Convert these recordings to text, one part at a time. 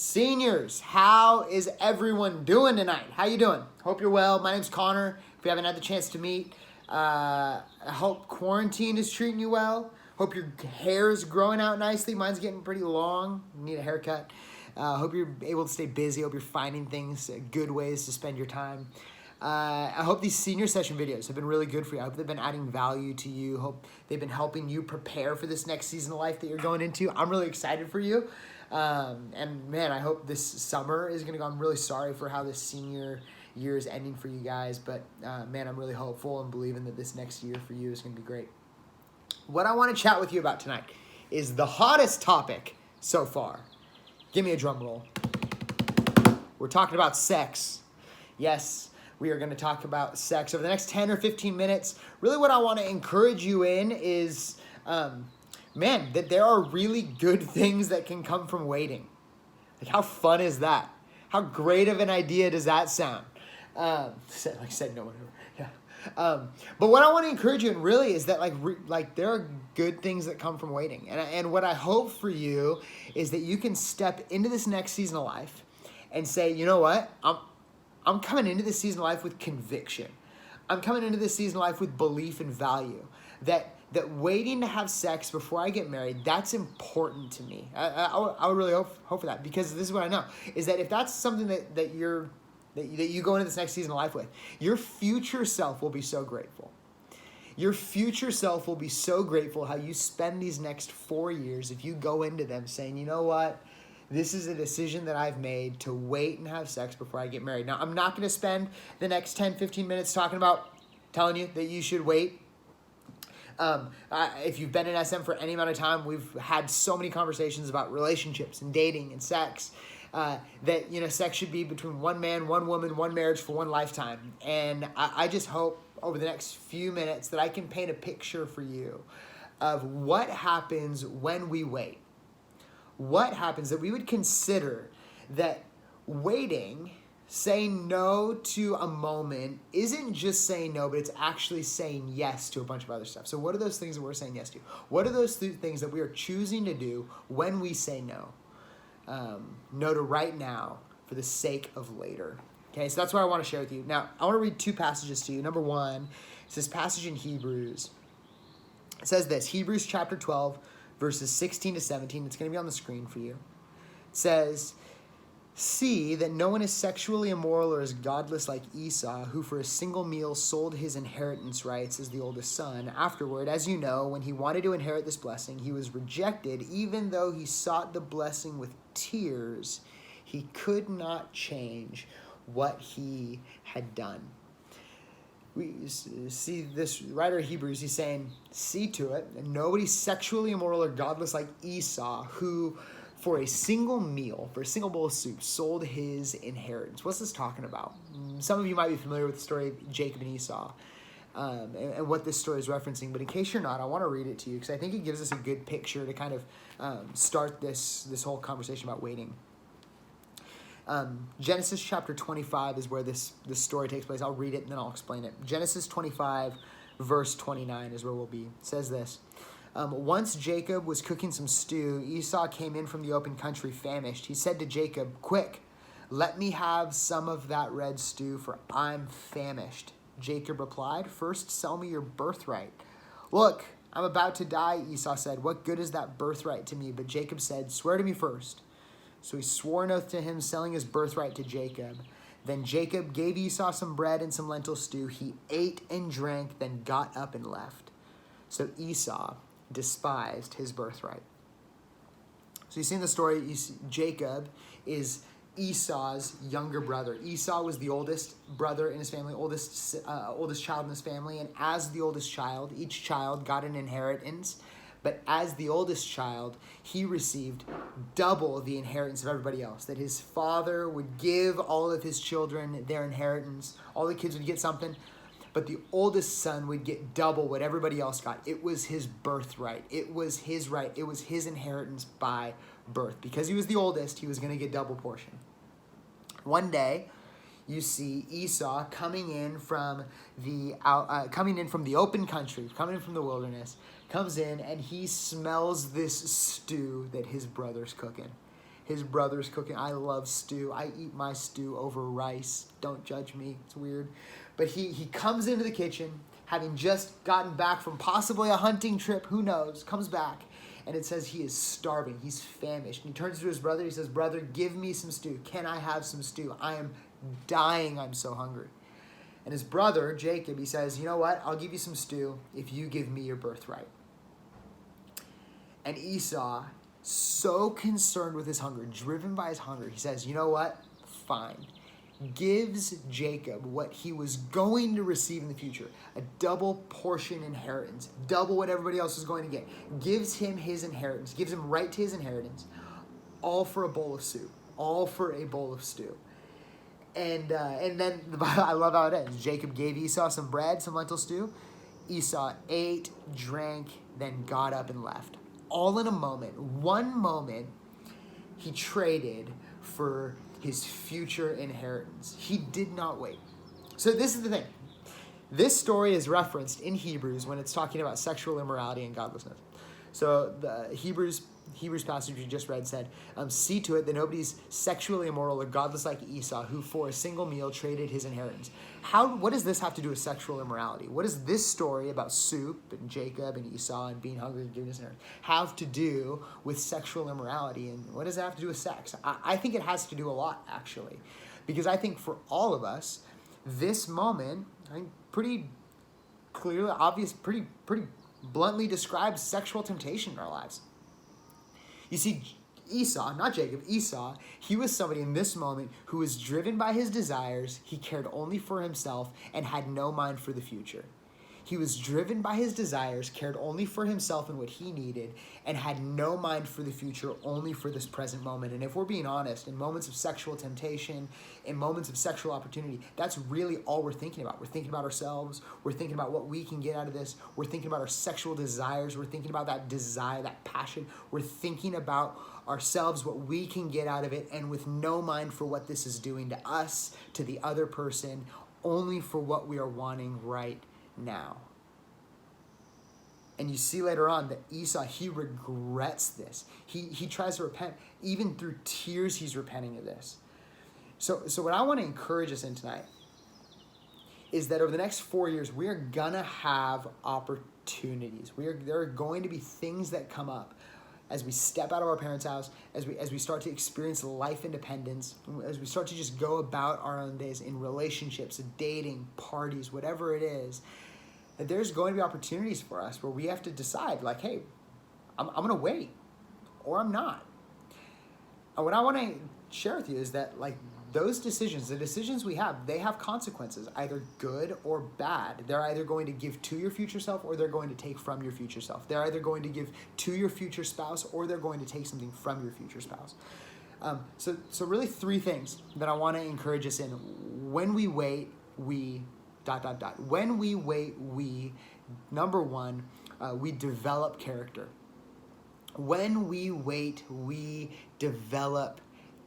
Seniors, how is everyone doing tonight? How you doing? Hope you're well. My name's Connor. If we haven't had the chance to meet, I hope quarantine is treating you well. Hope your hair is growing out nicely. Mine's getting pretty long. Need a haircut. Hope you're able to stay busy. Hope you're finding things, good ways to spend your time. I hope these senior session videos have been really good for you. I hope they've been adding value to you. Hope they've been helping you prepare for this next season of life that you're going into. I'm really excited for you. And man, I hope this summer is going to go. I'm really sorry for how this senior year is ending for you guys. But man, I'm really hopeful and believing that this next year for you is going to be great. What I want to chat with you about tonight is the hottest topic so far. Give me a drum roll. We're talking about sex. Yes. We are going to talk about sex over the next 10 or 15 minutes. Really what I want to encourage you in is, man, that there are really good things that can come from waiting. Like, how fun is that? How great of an idea does that sound? Like I said, no one ever. Yeah. But what I want to encourage you in really is that like there are good things that come from waiting. And what I hope for you is that you can step into this next season of life and say, you know what? I'm coming into this season of life with conviction. I'm coming into this season of life with belief and value. That waiting to have sex before I get married, that's important to me. I would really hope for that, because this is what I know, is that if that's something that you go into this next season of life with, your future self will be so grateful. Your future self will be so grateful how you spend these next 4 years if you go into them saying, you know what? This is a decision that I've made to wait and have sex before I get married. Now, I'm not going to spend the next 10, 15 minutes telling you that you should wait. If you've been in SM for any amount of time, we've had so many conversations about relationships and dating and sex, that, sex should be between one man, one woman, one marriage for one lifetime. And I just hope over the next few minutes that I can paint a picture for you of what happens when we wait. What happens, that we would consider that waiting, saying no to a moment, isn't just saying no, but it's actually saying yes to a bunch of other stuff. So what are those things that we're saying yes to? What are those things that we are choosing to do when we say no? No to right now for the sake of later. Okay, so that's what I want to share with you. Now, I want to read two passages to you. Number one, it's this passage in Hebrews. It says this, Hebrews chapter 12, verses 16 to 17. It's going to be on the screen for you. It says, "See that no one is sexually immoral or is godless like Esau, who for a single meal sold his inheritance rights as the oldest son. Afterward, as you know, when he wanted to inherit this blessing, he was rejected, even though he sought the blessing with tears. He could not change what he had done." We see this writer of Hebrews, he's saying, see to it, and nobody's sexually immoral or godless like Esau, who for a single meal, for a single bowl of soup, sold his inheritance. What's this talking about? Some of you might be familiar with the story of Jacob and Esau, and what this story is referencing. But in case you're not, I want to read it to you, because I think it gives us a good picture to kind of start this whole conversation about waiting. Genesis chapter 25 is where this story takes place. I'll read it and then I'll explain it. Genesis 25 verse 29 is where we'll be. It says this, "Once Jacob was cooking some stew, Esau came in from the open country famished. He said to Jacob, 'Quick, let me have some of that red stew, for I'm famished.' Jacob replied, 'First sell me your birthright.' 'Look, I'm about to die,' Esau said. 'What good is that birthright to me?' But Jacob said, 'Swear to me first.' So he swore an oath to him, selling his birthright to Jacob. Then Jacob gave Esau some bread and some lentil stew. He ate and drank, then got up and left. So Esau despised his birthright." So you see in the story, Jacob is Esau's younger brother. Esau was the oldest brother in his family, oldest child in his family. And as the oldest child, each child got an inheritance. But as the oldest child, he received double the inheritance of everybody else. That his father would give all of his children their inheritance. All the kids would get something. But the oldest son would get double what everybody else got. It was his birthright. It was his right. It was his inheritance by birth. Because he was the oldest, he was going to get double portion. One day, you see Esau coming in from the open country, coming in from the wilderness, comes in and he smells this stew that his brother's cooking. His brother's cooking. I love stew. I eat my stew over rice. Don't judge me. It's weird. But he comes into the kitchen, having just gotten back from possibly a hunting trip. Who knows? Comes back. And it says he is starving. He's famished. And he turns to his brother. He says, brother, give me some stew. Can I have some stew? I am dying. I'm so hungry. And his brother, Jacob, he says, you know what? I'll give you some stew if you give me your birthright. And Esau, so concerned with his hunger, driven by his hunger, he says, you know what? Fine. Gives Jacob what he was going to receive in the future, a double portion inheritance, double what everybody else was going to get. Gives him his inheritance, gives him right to his inheritance, all for a bowl of soup, all for a bowl of stew. And then I love how it ends. Jacob gave Esau some bread, some lentil stew. Esau ate, drank, then got up and left. All in a moment. One moment, he traded for his future inheritance. He did not wait. So this is the thing. This story is referenced in Hebrews when it's talking about sexual immorality and godlessness. So the Hebrews passage we just read said, see to it that nobody's sexually immoral or godless like Esau, who for a single meal traded his inheritance. What does this have to do with sexual immorality? What does this story about soup and Jacob and Esau and being hungry and giving his inheritance have to do with sexual immorality? And what does it have to do with sex? I think it has to do a lot, actually. Because I think for all of us, this moment, I think pretty clearly, obvious, pretty bluntly describes sexual temptation in our lives. You see, Esau, not Jacob, Esau, he was somebody in this moment who was driven by his desires. He cared only for himself and had no mind for the future. He was driven by his desires, cared only for himself and what he needed, and had no mind for the future, only for this present moment. And if we're being honest, in moments of sexual temptation, in moments of sexual opportunity, that's really all we're thinking about. We're thinking about ourselves. We're thinking about what we can get out of this. We're thinking about our sexual desires. We're thinking about that desire, that passion. We're thinking about ourselves, what we can get out of it, and with no mind for what this is doing to us, to the other person, only for what we are wanting right now. And you see later on that Esau, he regrets this. He tries to repent. Even through tears, he's repenting of this. So what I want to encourage us in tonight is that over the next 4 years, we are going to have opportunities. There are going to be things that come up as we step out of our parents' house, as we start to experience life independence, as we start to just go about our own days in relationships, dating, parties, whatever it is, that there's going to be opportunities for us where we have to decide, like, hey, I'm going to wait, or I'm not. And what I want to share with you is that, like, those decisions, the decisions we have, they have consequences, either good or bad. They're either going to give to your future self or they're going to take from your future self. They're either going to give to your future spouse or they're going to take something from your future spouse. So really 3 things that I want to encourage us in. When we wait, we ... When we wait, number 1, we develop character. When we wait, we develop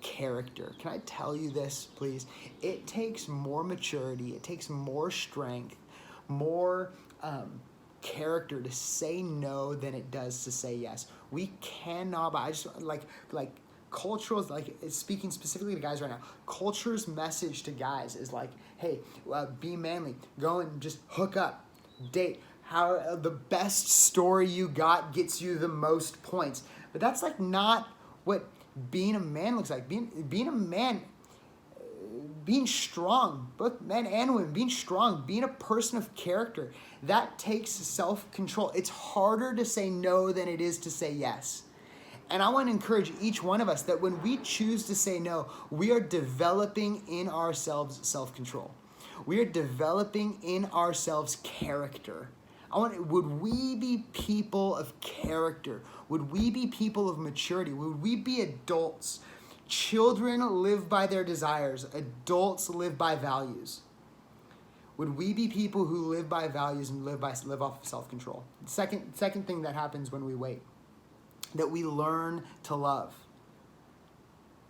character. Can I tell you this, please? It takes more maturity, it takes more strength, more character to say no than it does to say yes. We cannot, I just like cultural, like speaking specifically to guys right now, culture's message to guys is like, hey, be manly, go and just hook up, date. How the best story you got gets you the most points. But that's like not what being a man looks like. Being a man, being strong, both men and women, being strong, being a person of character, that takes self-control. It's harder to say no than it is to say yes. And I want to encourage each one of us that when we choose to say no, we are developing in ourselves self-control. We are developing in ourselves character. Would we be people of character? Would we be people of maturity? Would we be adults? Children live by their desires. Adults live by values. Would we be people who live by values and live off of self-control? Second thing that happens when we wait, that we learn to love.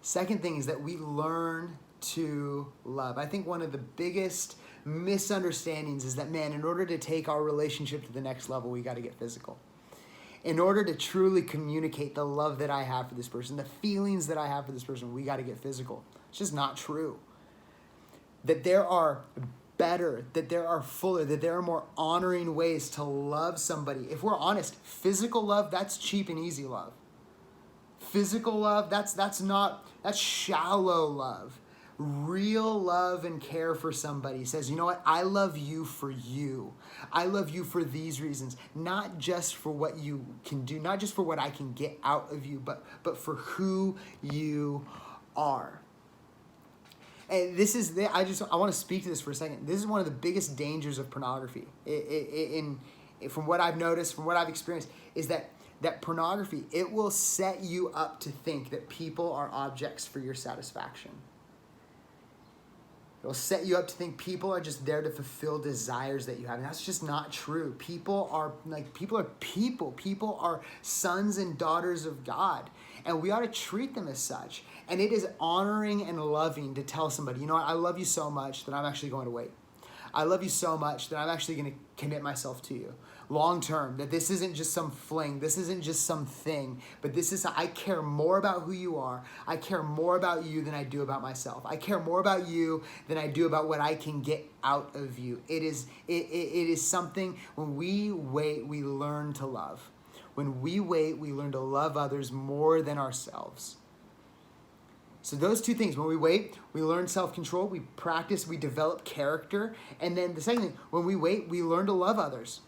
Second thing is that we learn to love. I think one of the biggest misunderstandings is that, man, in order to take our relationship to the next level, we got to get physical. In order to truly communicate the love that I have for this person, the feelings that I have for this person, we got to get physical. It's just not true. That there are better, that there are fuller, that there are more honoring ways to love somebody. If we're honest, physical love, that's cheap and easy love. Physical love, that's shallow love. Real love and care for somebody says, you know what? I love you for you. I love you for these reasons, not just for what you can do, not just for what I can get out of you, but for who you are. And this is I want to speak to this for a second. This is one of the biggest dangers of pornography. From what I've noticed, from what I've experienced, is that pornography, it will set you up to think that people are objects for your satisfaction. It'll set you up to think people are just there to fulfill desires that you have. And that's just not true. People are people. People are sons and daughters of God. And we ought to treat them as such. And it is honoring and loving to tell somebody, you know what, I love you so much that I'm actually going to wait. I love you so much that I'm actually going to commit myself to you long term, that this isn't just some fling, this isn't just some thing, but this is, I care more about who you are. I care more about you than I do about myself. I care more about you than I do about what I can get out of you. It is something, when we wait, we learn to love. When we wait, we learn to love others more than ourselves. So those two things, when we wait, we learn self-control, we practice, we develop character. And then the second thing, when we wait, we learn to love others.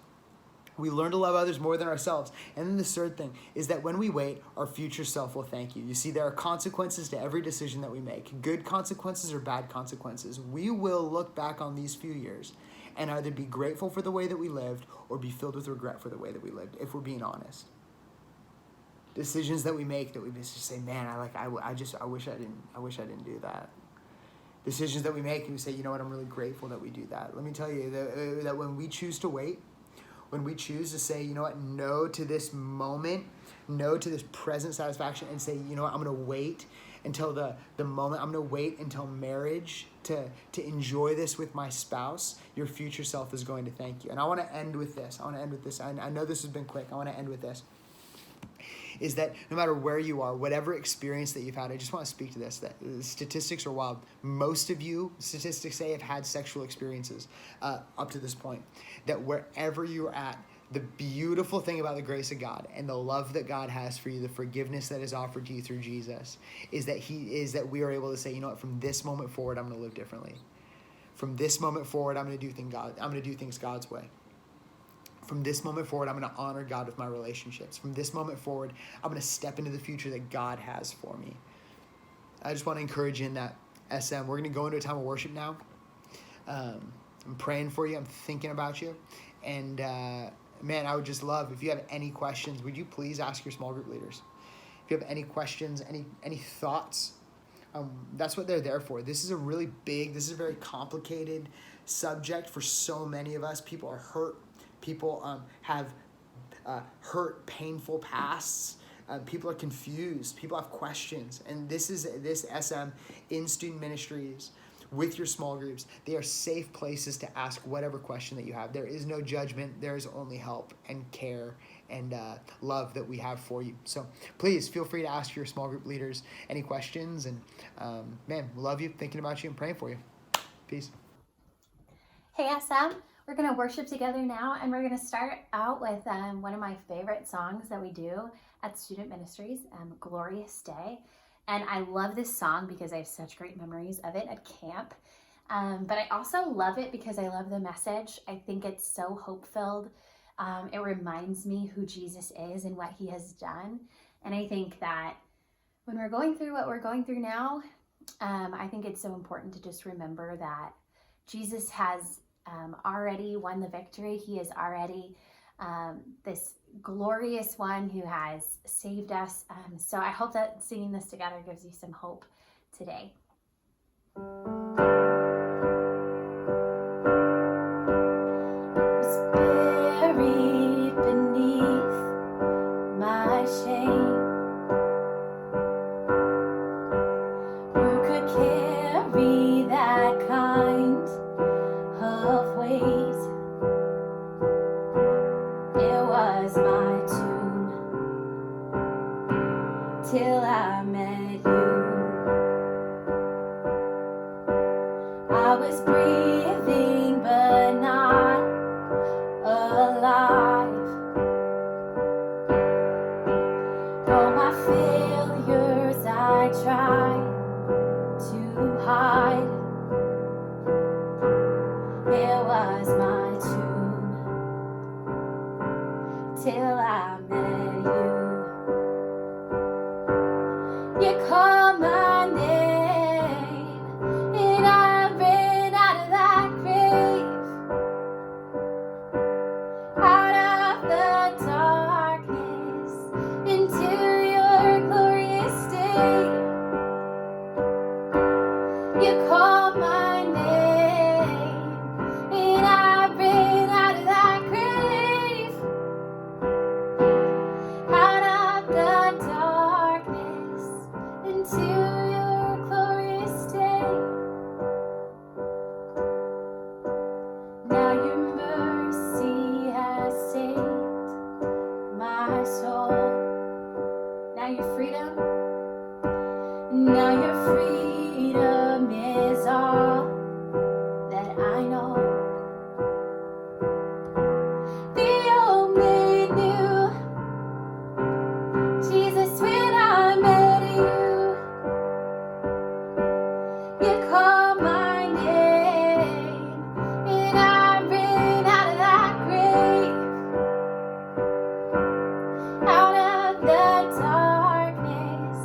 We learn to love others more than ourselves. And then the third thing is that when we wait, our future self will thank you. You see, there are consequences to every decision that we make. Good consequences or bad consequences. We will look back on these few years and either be grateful for the way that we lived or be filled with regret for the way that we lived, if we're being honest. Decisions that we make that we just say, man, I wish I didn't do that. Decisions that we make and we say, you know what, I'm really grateful that we do that. Let me tell you that when we choose to wait, when we choose to say, you know what, no to this moment, no to this present satisfaction, and say, you know what, I'm going to wait until the moment, I'm going to wait until marriage to enjoy this with my spouse, your future self is going to thank you. And I want to end with this. I know this has been quick. I want to end with this. Is that no matter where you are, whatever experience that you've had, I just want to speak to this, that the statistics are wild. Most of you, statistics say, have had sexual experiences up to this point. That wherever you're at, the beautiful thing about the grace of God and the love that God has for you, the forgiveness that is offered to you through Jesus, is that we are able to say, you know what, from this moment forward, I'm going to live differently. From this moment forward, I'm going to do things God's way. From this moment forward, I'm going to honor God with my relationships. From this moment forward, I'm going to step into the future that God has for me. I just want to encourage you in that, SM. We're going to go into a time of worship now. I'm praying for you. I'm thinking about you. And man, I would just love, if you have any questions, would you please ask your small group leaders? If you have any questions, any thoughts, that's what they're there for. This is a very complicated subject for so many of us. People are hurt. People have hurt, painful pasts. People are confused. People have questions. And this SM in student ministries with your small groups, they are safe places to ask whatever question that you have. There is no judgment. There is only help and care and love that we have for you. So please feel free to ask your small group leaders any questions. And man, love you, thinking about you, and praying for you. Peace. Hey, SM. We're going to worship together now, and we're going to start out with one of my favorite songs that we do at Student Ministries, Glorious Day. And I love this song because I have such great memories of it at camp. But I also love it because I love the message. I think it's so hope-filled. It reminds me who Jesus is and what he has done. And I think that when we're going through what we're going through now, I think it's so important to just remember that Jesus has already won the victory. He is already this glorious one who has saved us. So I hope that singing this together gives you some hope today. Was buried beneath my shame. Who could carry that kind of weight? It was my tomb was breathing but not alive. All my failures I tried to hide. It was my tomb till I met you. You called my name and I ran out of that grave, out of the darkness into your glorious day. You called my name and I ran out of that grave, out of the darkness into your glorious day. Now your mercy has saved my soul. Now your freedom, now your freedom is all that I know. The old me knew Jesus when I met you. You called my name and I ran out of that grave, out of the darkness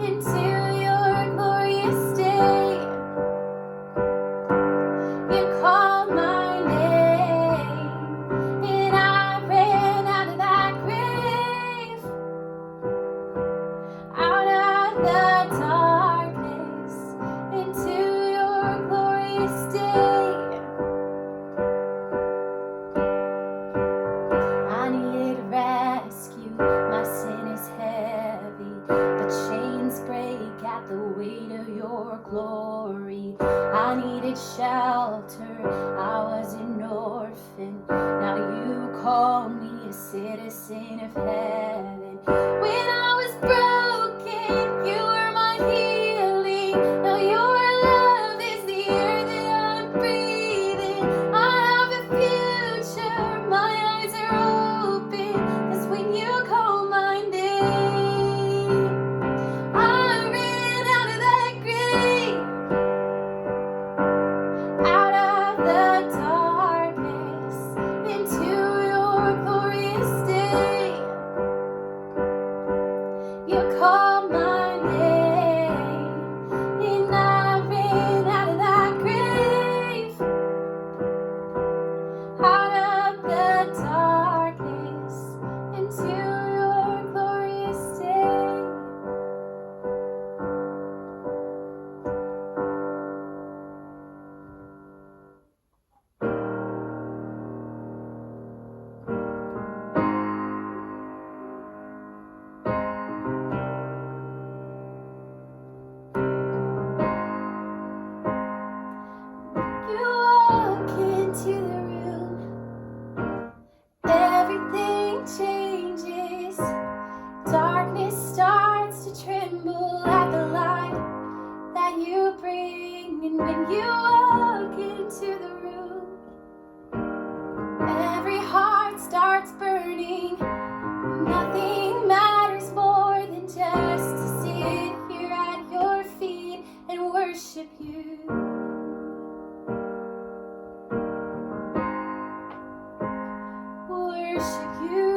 into your glorious day. You called my name and I ran out of that grave, out of the darkness into your glorious day. I needed rescue, my sin is heavy, the chains break at the weight of your glory. I needed shelter, I was an orphan, now you call me a citizen of heaven. When I was broken, you were my healing, now your love is the air that I'm breathing. I have a future, my eyes are open, 'cause when you call my name, I ran out of that grave, out of the darkness into your glorious day. You called my name and I ran out of that grave, out of the darkness into your glorious day. You walk into the room, everything changes. Darkness starts to tremble at the light that you bring. And when you walk into the room, every heart starts burning. Nothing matters more than just to sit here at your feet and worship you. Worship you.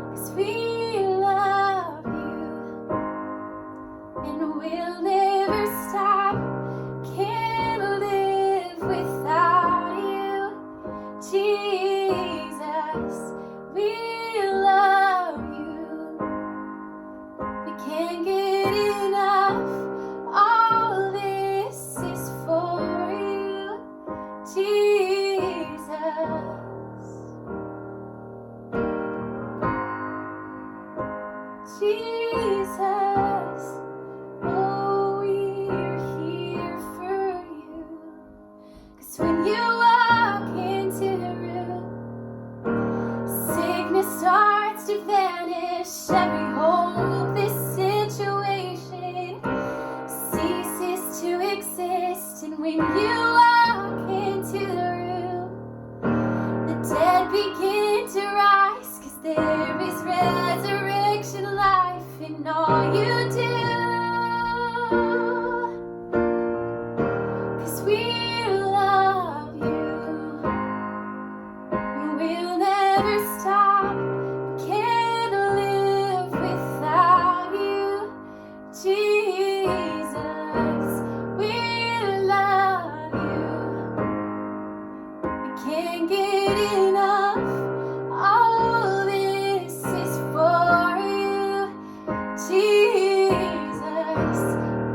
'Cause we love you and we'll never stop. Can't live without you, Jesus. We love you. We can't get enough. All this is for you, Jesus. Jesus, oh, we're here for you. 'Cause when you walk into the room, sickness starts to vanish, every hole resurrection life in all you do. 'Cause we love you. We'll never stop. Can't live without you, Jesus. We love you. We can't get enough. All this is for you, Jesus.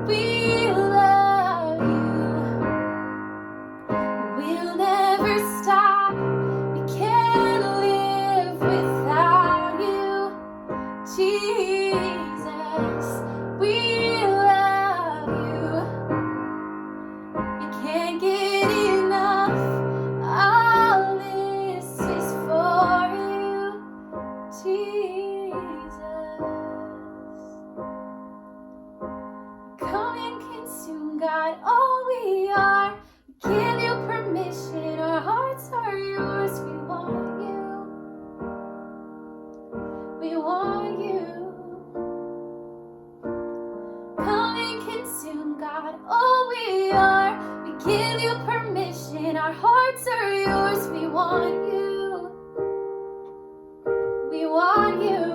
We love you. We'll never stop. We can't live without you, Jesus. We love you. We can't get enough. All this is for you, Jesus. Come and consume, God, all we are. We give you permission. Our hearts are yours. We want you. We want you. Come and consume, God, all we are. We give you permission. Our hearts are yours. We want you. We want you.